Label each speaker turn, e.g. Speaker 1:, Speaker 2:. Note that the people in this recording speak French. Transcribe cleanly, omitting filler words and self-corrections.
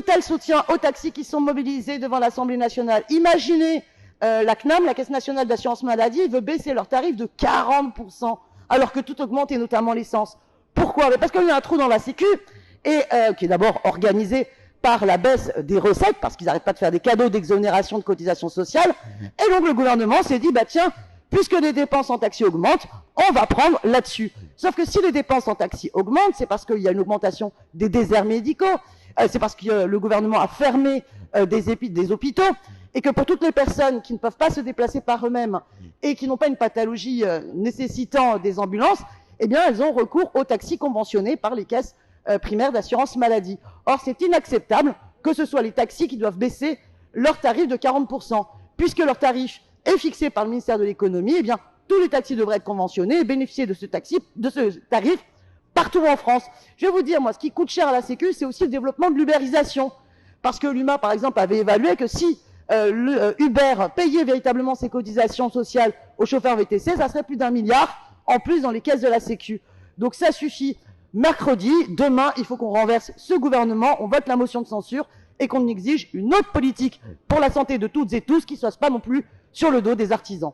Speaker 1: total soutien aux taxis qui sont mobilisés devant l'Assemblée nationale. Imaginez, la CNAM, la Caisse nationale d'assurance maladie, veut baisser leurs tarifs de 40%, alors que tout augmente, et notamment l'essence. Pourquoi? Parce qu'il y a un trou dans la Sécu, et qui est d'abord organisé par la baisse des recettes, parce qu'ils n'arrêtent pas de faire des cadeaux d'exonération de cotisations sociales. Et donc le gouvernement s'est dit, bah tiens, puisque les dépenses en taxi augmentent, on va prendre là-dessus. Sauf que si les dépenses en taxi augmentent, c'est parce qu'il y a une augmentation des déserts médicaux, c'est parce que le gouvernement a fermé des hôpitaux, et que pour toutes les personnes qui ne peuvent pas se déplacer par eux-mêmes et qui n'ont pas une pathologie nécessitant des ambulances, eh bien elles ont recours aux taxis conventionnés par les caisses primaires d'assurance maladie. Or, c'est inacceptable que ce soit les taxis qui doivent baisser leur tarif de 40%. Puisque leur tarif est fixé par le ministère de l'économie, eh bien, tous les taxis devraient être conventionnés et bénéficier de ce tarif partout en France. Je vais vous dire, moi, ce qui coûte cher à la Sécu, c'est aussi le développement de l'ubérisation. Parce que l'UMA, par exemple, avait évalué que si Uber payait véritablement ses cotisations sociales aux chauffeurs VTC, ça serait plus d'1 milliard en plus dans les caisses de la Sécu. Donc ça suffit. Mercredi, demain, il faut qu'on renverse ce gouvernement, on vote la motion de censure et qu'on exige une autre politique pour la santé de toutes et tous qui ne soit pas non plus sur le dos des artisans.